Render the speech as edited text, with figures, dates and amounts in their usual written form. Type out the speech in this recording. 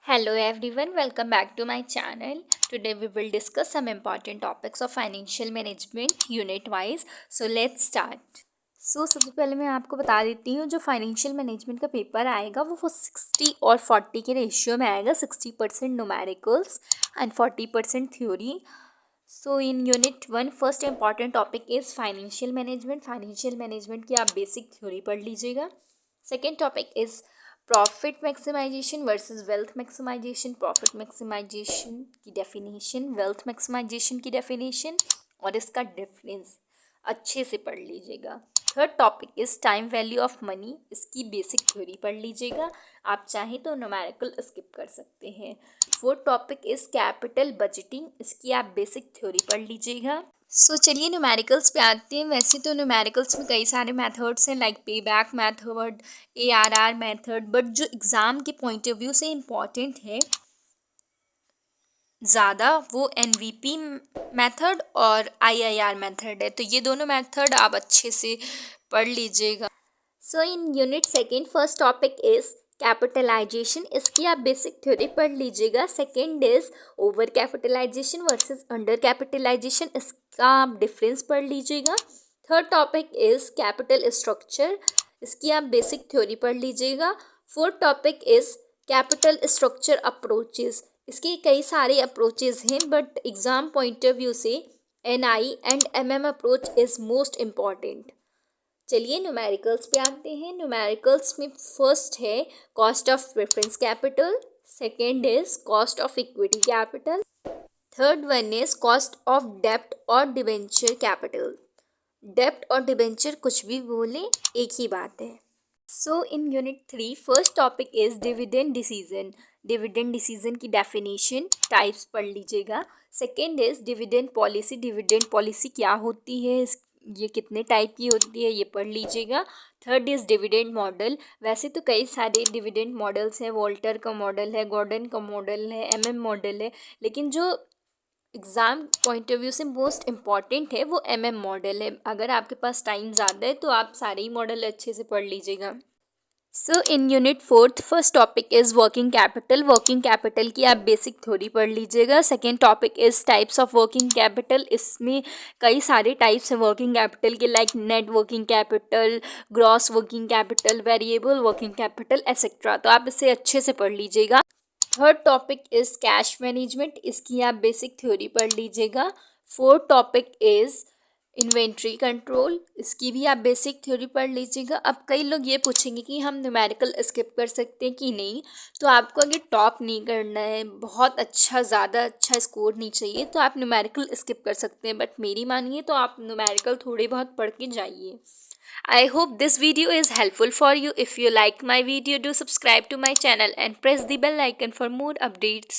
Hello everyone, welcome back to my channel. Today we will discuss some important topics of financial management unit wise. So let's start. सबसे पहले मैं आपको बता देती हूँ जो फाइनेंशियल मैनेजमेंट का पेपर आएगा वो 60 और 40 के रेशियो में आएगा. 60% numericals and 40% theory. So in unit 1 first important topic is financial management. Financial management की आप बेसिक थ्योरी पढ़ लीजिएगा. Second topic is profit maximisation versus wealth maximisation. Profit maximisation की डेफिनेशन, वेल्थ मैक्सिमाइजेशन की डेफिनेशन और इसका डिफरेंस अच्छे से पढ़ लीजिएगा. Third topic is time value of money. इसकी बेसिक थ्योरी पढ़ लीजिएगा. आप चाहें तो न्यूमेरिकल स्किप कर सकते हैं. Fourth topic is capital budgeting. इसकी आप बेसिक थ्योरी पढ़ लीजिएगा. चलिए न्यूमेरिकल्स पे आते हैं. वैसे तो न्यूमेरिकल्स में कई सारे मेथड्स हैं लाइक पे back method, ARR method, but जो एग्ज़ाम के पॉइंट ऑफ व्यू से इम्पॉर्टेंट है ज़्यादा वो NVP मेथड और IIR मेथड है. तो ये दोनों मेथड आप अच्छे से पढ़ लीजिएगा. In unit second first topic is capitalisation. इसकी आप बेसिक थ्योरी पढ़ लीजिएगा. Second is over capitalisation versus under capitalisation. इसका आप डिफरेंस पढ़ लीजिएगा. Third topic is capital structure. इसकी आप बेसिक थ्योरी पढ़ लीजिएगा. Fourth topic is capital structure approaches. इसके कई सारे अप्रोचेस हैं but exam point of view से NI and MM approach is most important. चलिए न्यूमेरिकल्स पे आते हैं. न्यूमेरिकल्स में फर्स्ट है cost of preference capital. Second is cost of equity capital. Third one is cost of डेप्ट और डिबेंचर कैपिटल. डेप्ट और डिबेंचर कुछ भी बोले एक ही बात है. In unit 3 first topic is dividend decision. Dividend decision की डेफिनेशन टाइप्स पढ़ लीजिएगा. Second is dividend policy. Dividend policy क्या होती है, ये कितने टाइप की होती है, ये पढ़ लीजिएगा. Third is dividend model. वैसे तो कई सारे डिविडेंड मॉडल्स हैं. वॉल्टर का मॉडल है, गॉर्डन का मॉडल है, MM मॉडल है, लेकिन जो एग्ज़ाम पॉइंट ऑफ व्यू से मोस्ट इम्पॉर्टेंट है वो MM मॉडल है. अगर आपके पास टाइम ज़्यादा है तो आप सारे ही मॉडल अच्छे से पढ़ लीजिएगा. In unit fourth first topic is working capital. Working capital की आप बेसिक थ्योरी पढ़ लीजिएगा. Second topic is types of working capital. इसमें कई सारे टाइप्स हैं वर्किंग कैपिटल के like net working capital, gross working capital, variable working capital etcetera. तो आप इसे अच्छे से पढ़ लीजिएगा. Third topic is cash management. इसकी आप बेसिक थ्योरी पढ़ लीजिएगा. Fourth topic is inventory control. इसकी भी आप बेसिक थ्योरी पढ़ लीजिएगा. अब कई लोग ये पूछेंगे कि हम न्यूमेरिकल स्किप कर सकते हैं कि नहीं. तो आपको अगर टॉप नहीं करना है, बहुत अच्छा ज़्यादा अच्छा स्कोर नहीं चाहिए, तो आप न्यूमेरिकल स्किप कर सकते हैं. बट मेरी मानिए तो आप न्यूमेरिकल थोड़े बहुत पढ़ के जाइए. I hope this video is helpful for you. If you like my video, do subscribe to my channel and press the bell icon for more updates.